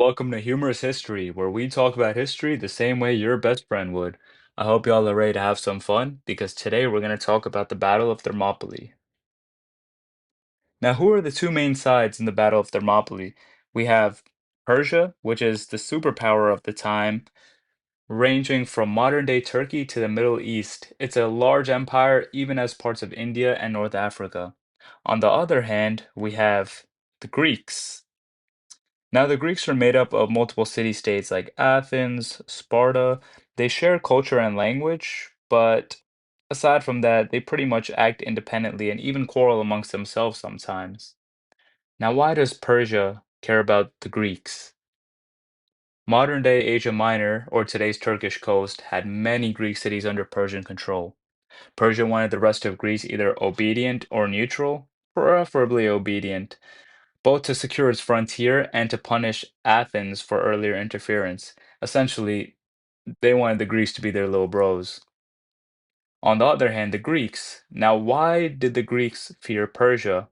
Welcome to Humorous History, where we talk about history the same way your best friend would. I hope y'all are ready to have some fun because today we're going to talk about the Battle of Thermopylae. Now, who are the two main sides in the Battle of Thermopylae? We have Persia, which is the superpower of the time, ranging from modern-day Turkey to the Middle East. It's a large empire, even as parts of India and North Africa. On the other hand, we have the Greeks. Now, the Greeks are made up of multiple city-states like Athens, Sparta. They share culture and language, but aside from that, they pretty much act independently and even quarrel amongst themselves sometimes. Now, why does Persia care about the Greeks? Modern-day Asia Minor, or today's Turkish coast, had many Greek cities under Persian control. Persia wanted the rest of Greece either obedient or neutral, preferably obedient, both to secure its frontier and to punish Athens for earlier interference. Essentially, they wanted the Greeks to be their little bros. On the other hand, the Greeks. Now, why did the Greeks fear Persia?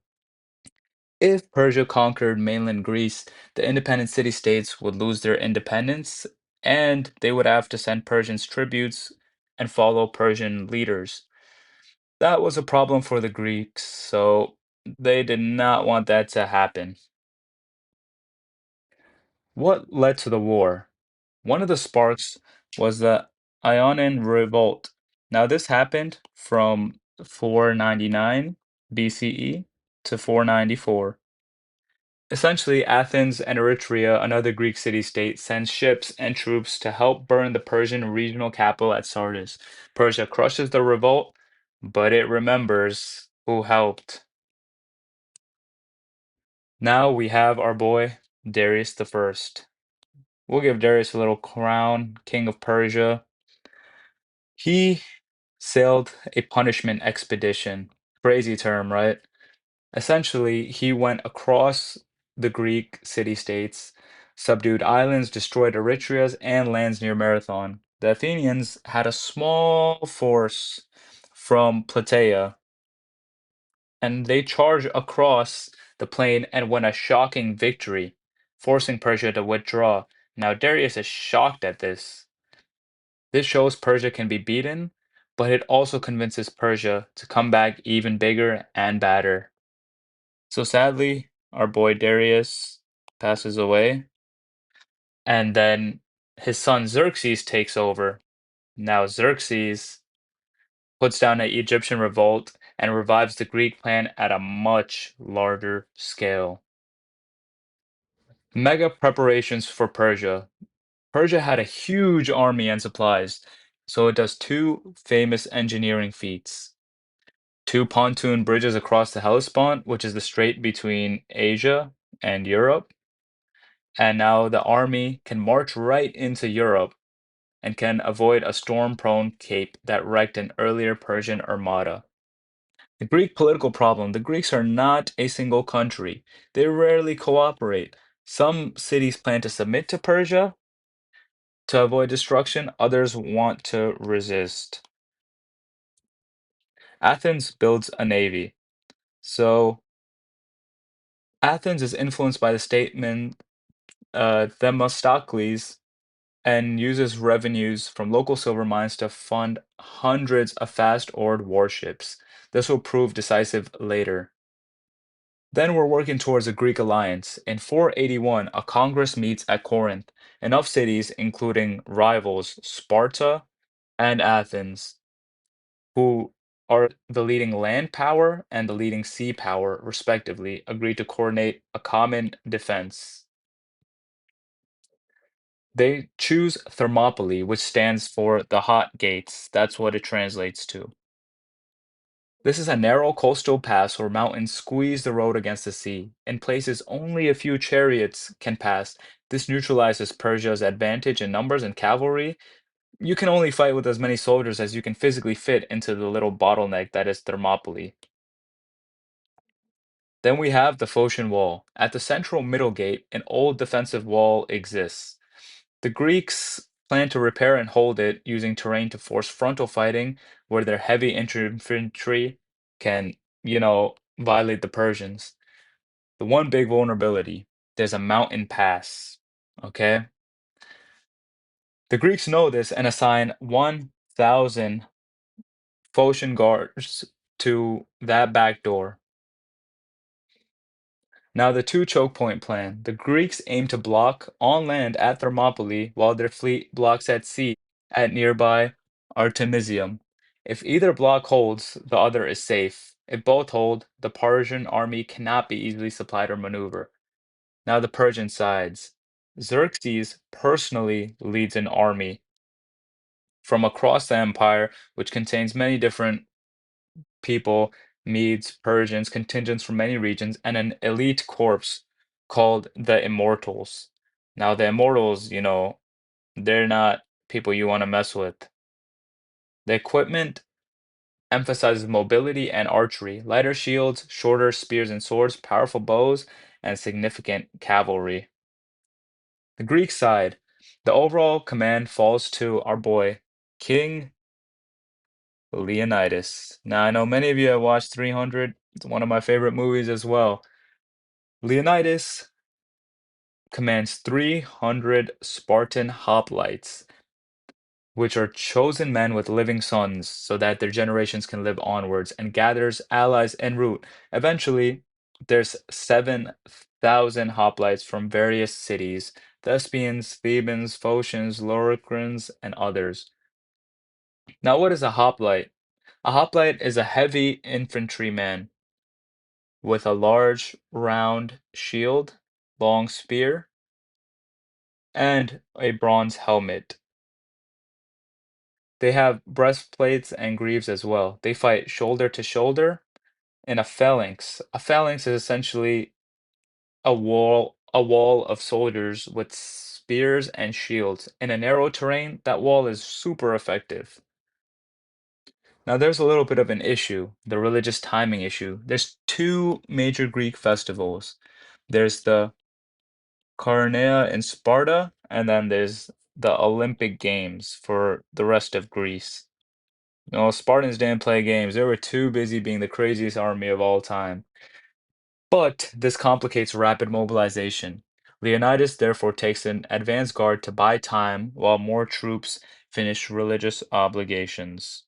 If Persia conquered mainland Greece, the independent city-states would lose their independence, and they would have to send Persians tributes and follow Persian leaders. That was a problem for the Greeks, so they did not want that to happen. What led to the war? One of the sparks was the Ionian Revolt. Now, this happened from 499 BCE to 494. Essentially, Athens and Eretria, another Greek city-state, sends ships and troops to help burn the Persian regional capital at Sardis. Persia crushes the revolt, but it remembers who helped. Now we have our boy, Darius the First. We'll give Darius a little crown, King of Persia. He sailed a punishment expedition. Crazy term, right? Essentially, he went across the Greek city-states, subdued islands, destroyed Eritreas, and lands near Marathon. The Athenians had a small force from Plataea, and they charged across the plain and won a shocking victory, forcing Persia to withdraw. Now, Darius is shocked at this. This shows Persia can be beaten, but it also convinces Persia to come back even bigger and badder. So sadly, our boy Darius passes away, and then his son Xerxes takes over. Now Xerxes puts down an Egyptian revolt and revives the Greek plan at a much larger scale. Mega preparations for Persia. Persia had a huge army and supplies, so it does two famous engineering feats. Two pontoon bridges across the Hellespont, which is the strait between Asia and Europe. And now the army can march right into Europe and can avoid a storm-prone cape that wrecked an earlier Persian armada. The Greek political problem. The Greeks are not a single country. They rarely cooperate. Some cities plan to submit to Persia to avoid destruction, others want to resist. Athens builds a navy. So Athens is influenced by the statesman Themistocles and uses revenues from local silver mines to fund hundreds of fast-oared warships. This will prove decisive later. Then we're working towards a Greek alliance. In 481, a congress meets at Corinth. Enough cities, including rivals Sparta and Athens, who are the leading land power and the leading sea power, respectively, agreed to coordinate a common defense. They choose Thermopylae, which stands for the hot gates. That's what it translates to. This is a narrow coastal pass where mountains squeeze the road against the sea. In places only a few chariots can pass. This neutralizes Persia's advantage in numbers and cavalry. You can only fight with as many soldiers as you can physically fit into the little bottleneck that is Thermopylae. Then we have the Phocian Wall. At the central middle gate, an old defensive wall exists. The Greeks plan to repair and hold it using terrain to force frontal fighting, where their heavy infantry can, violate the Persians. The one big vulnerability, there's a mountain pass. Okay? The Greeks know this and assign 1,000 Phocian guards to that back door. Now, the two choke point plan. The Greeks aim to block on land at Thermopylae while their fleet blocks at sea at nearby Artemisium. If either block holds, the other is safe. If both hold, the Persian army cannot be easily supplied or maneuver. Now, the Persian sides. Xerxes personally leads an army from across the empire, which contains many different people, Medes, Persians, contingents from many regions, and an elite corps called the Immortals. Now, the Immortals, they're not people you want to mess with. The equipment emphasizes mobility and archery, lighter shields, shorter spears and swords, powerful bows, and significant cavalry. The Greek side, the overall command falls to our boy, King Leonidas. Now, I know many of you have watched 300. It's one of my favorite movies as well. Leonidas commands 300 Spartan hoplites, which are chosen men with living sons so that their generations can live onwards, and gathers allies en route. Eventually, there's 7,000 hoplites from various cities, Thespians, Thebans, Phocians, Loricrans, and others. Now, what is a hoplite? A hoplite is a heavy infantryman with a large round shield, long spear, and a bronze helmet. They have breastplates and greaves as well. They fight shoulder to shoulder in a phalanx. A phalanx is essentially a wall of soldiers with spears and shields. In a narrow terrain, that wall is super effective. Now there's a little bit of an issue, the religious timing issue. There's two major Greek festivals. There's the Carnea in Sparta, and then there's the Olympic Games for the rest of Greece. No, Spartans didn't play games. They were too busy being the craziest army of all time. But this complicates rapid mobilization. Leonidas therefore takes an advance guard to buy time while more troops finish religious obligations.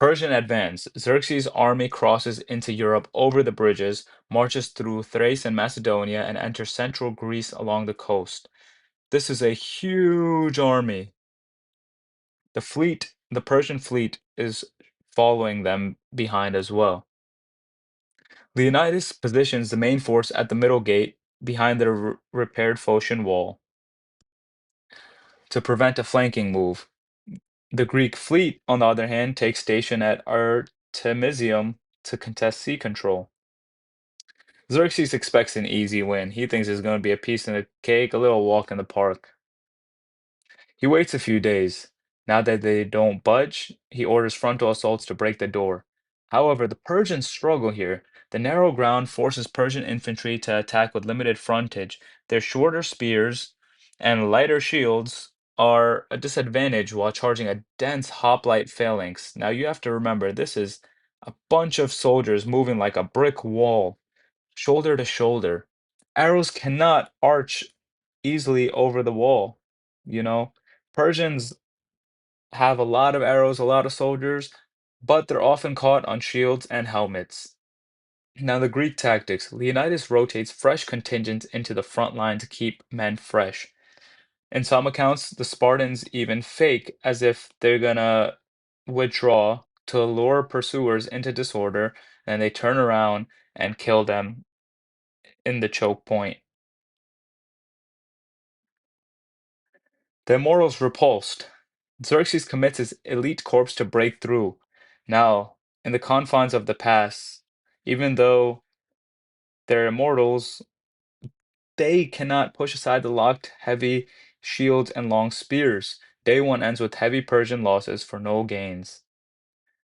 Persian advance. Xerxes' army crosses into Europe over the bridges, marches through Thrace and Macedonia, and enters central Greece along the coast. This is a huge army. The Persian fleet is following them behind as well. Leonidas positions the main force at the middle gate behind the repaired Phocian wall to prevent a flanking move. The Greek fleet, on the other hand, takes station at Artemisium to contest sea control. Xerxes expects an easy win. He thinks it's going to be a piece in the cake, a little walk in the park. He waits a few days. Now that they don't budge, he orders frontal assaults to break the door. However, the Persians struggle here. The narrow ground forces Persian infantry to attack with limited frontage. Their shorter spears and lighter shields are a disadvantage while charging a dense hoplite phalanx. Now you have to remember, this is a bunch of soldiers moving like a brick wall, shoulder to shoulder. Arrows cannot arch easily over the wall, you know? Persians have a lot of arrows, a lot of soldiers, but they're often caught on shields and helmets. Now, the Greek tactics. Leonidas rotates fresh contingents into the front line to keep men fresh. In some accounts, the Spartans even fake as if they're gonna withdraw to lure pursuers into disorder, and they turn around and kill them in the choke point. The immortals repulsed. Xerxes commits his elite corps to break through. Now, in the confines of the pass, even though they're immortals, they cannot push aside the locked heavy shields and long spears. Day one ends with heavy Persian losses for no gains.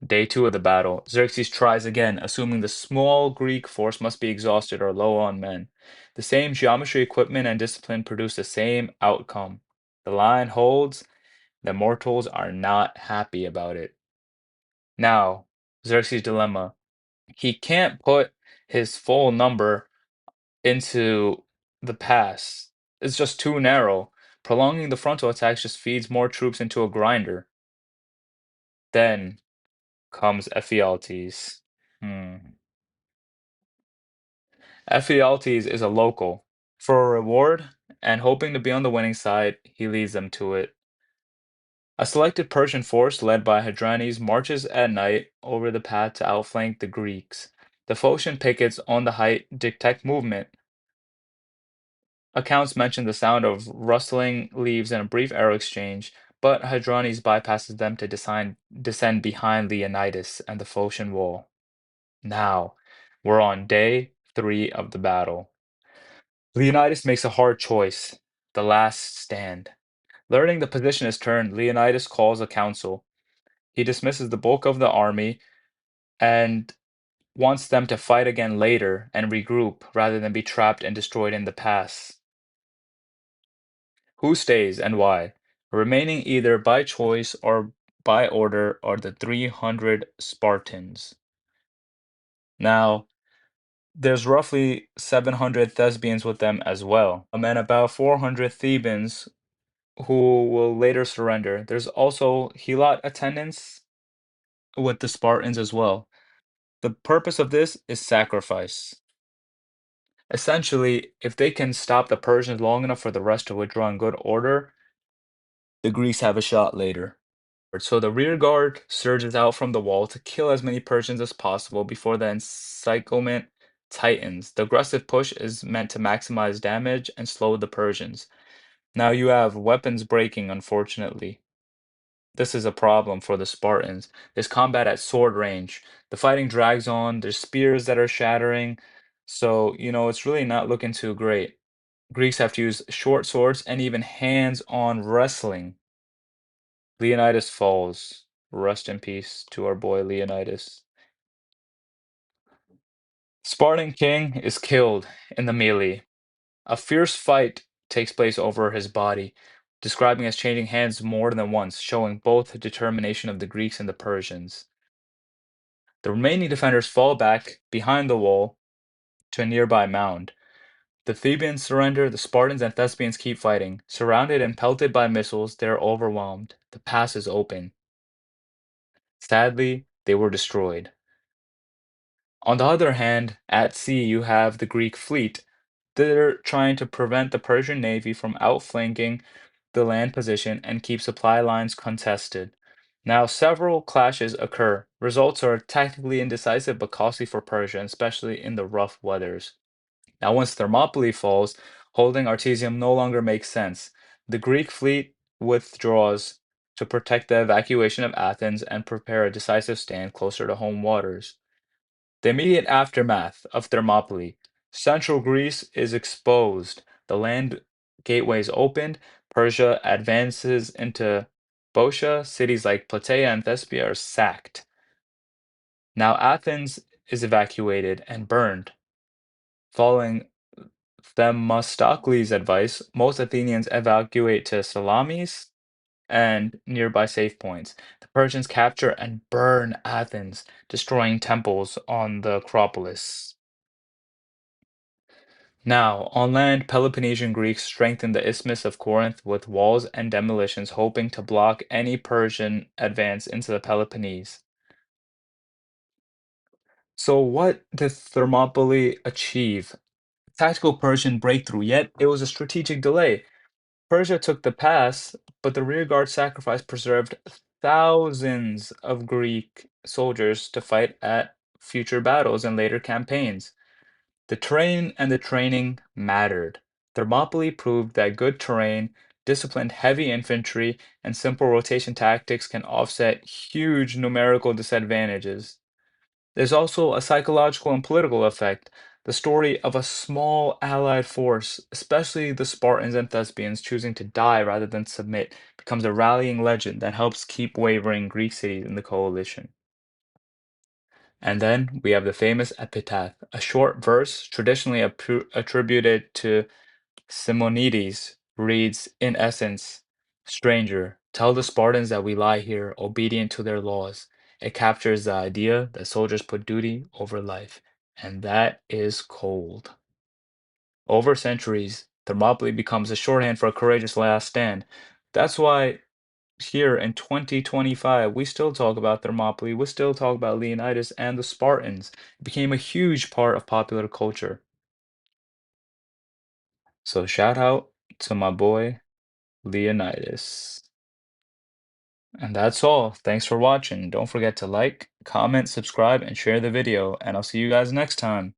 Day two of the battle, Xerxes tries again, assuming the small Greek force must be exhausted or low on men. The same geometry, equipment, and discipline produce the same outcome. The line holds. The mortals are not happy about it. Now, Xerxes' dilemma. He can't put his full number into the pass is just too narrow. Prolonging the frontal attacks just feeds more troops into a grinder. Then comes Ephialtes. Hmm. Ephialtes is a local. For a reward, and hoping to be on the winning side, he leads them to it. A selected Persian force led by Hydarnes marches at night over the path to outflank the Greeks. The Phocian pickets on the height detect movement. Accounts mention the sound of rustling leaves and a brief arrow exchange, but Hydarnes bypasses them to descend behind Leonidas and the Phocian wall. Now, we're on day 3 of the battle. Leonidas makes a hard choice, the last stand. Learning the position is turned, Leonidas calls a council. He dismisses the bulk of the army and wants them to fight again later and regroup rather than be trapped and destroyed in the pass. Who stays and why? Remaining either by choice or by order are the 300 Spartans. Now, there's roughly 700 Thespians with them as well, and about 400 Thebans who will later surrender. There's also Helot attendants with the Spartans as well. The purpose of this is sacrifice. Essentially, if they can stop the Persians long enough for the rest to withdraw in good order, the Greeks have a shot later. So the rear guard surges out from the wall to kill as many Persians as possible before the encirclement tightens. The aggressive push is meant to maximize damage and slow the Persians. Now you have weapons breaking, unfortunately. This is a problem for the Spartans. There's combat at sword range. The fighting drags on. There's spears that are shattering. So, it's really not looking too great. Greeks have to use short swords and even hands-on wrestling. Leonidas falls. Rest in peace to our boy Leonidas. Spartan king is killed in the melee. A fierce fight takes place over his body, describing as changing hands more than once, showing both the determination of the Greeks and the Persians. The remaining defenders fall back behind the wall to a nearby mound. The Thebans surrender, the Spartans and Thespians keep fighting. Surrounded and pelted by missiles, they are overwhelmed. The pass is open. Sadly, they were destroyed. On the other hand, at sea you have the Greek fleet. They're trying to prevent the Persian navy from outflanking the land position and keep supply lines contested. Now, several clashes occur. Results are tactically indecisive but costly for Persia, especially in the rough weathers. Now, once Thermopylae falls, holding Artesium no longer makes sense. The Greek fleet withdraws to protect the evacuation of Athens and prepare a decisive stand closer to home waters. The immediate aftermath of Thermopylae. Central Greece is exposed. The land gateways opened. Persia advances into Boeotia. Cities like Plataea and Thespia are sacked. Now Athens is evacuated and burned. Following Themistocles' advice, most Athenians evacuate to Salamis and nearby safe points. The Persians capture and burn Athens, destroying temples on the Acropolis. Now, on land, Peloponnesian Greeks strengthened the Isthmus of Corinth with walls and demolitions, hoping to block any Persian advance into the Peloponnese. So, what did Thermopylae achieve? Tactical Persian breakthrough, yet it was a strategic delay. Persia took the pass, but the rearguard sacrifice preserved thousands of Greek soldiers to fight at future battles and later campaigns. The terrain and the training mattered. Thermopylae proved that good terrain, disciplined heavy infantry, and simple rotation tactics can offset huge numerical disadvantages. There's also a psychological and political effect. The story of a small allied force, especially the Spartans and Thespians choosing to die rather than submit, becomes a rallying legend that helps keep wavering Greek cities in the coalition. And then we have the famous epitaph, a short verse traditionally attributed to Simonides, reads, in essence, Stranger, tell the Spartans that we lie here, obedient to their laws. It captures the idea that soldiers put duty over life. and that is cold. Over centuries, Thermopylae becomes a shorthand for a courageous last stand. That's why here in 2025, we still talk about Thermopylae, we still talk about Leonidas and the Spartans. It became a huge part of popular culture. So shout out to my boy Leonidas. And that's all. Thanks for watching. Don't forget to like, comment, subscribe, and share the video, and I'll see you guys next time.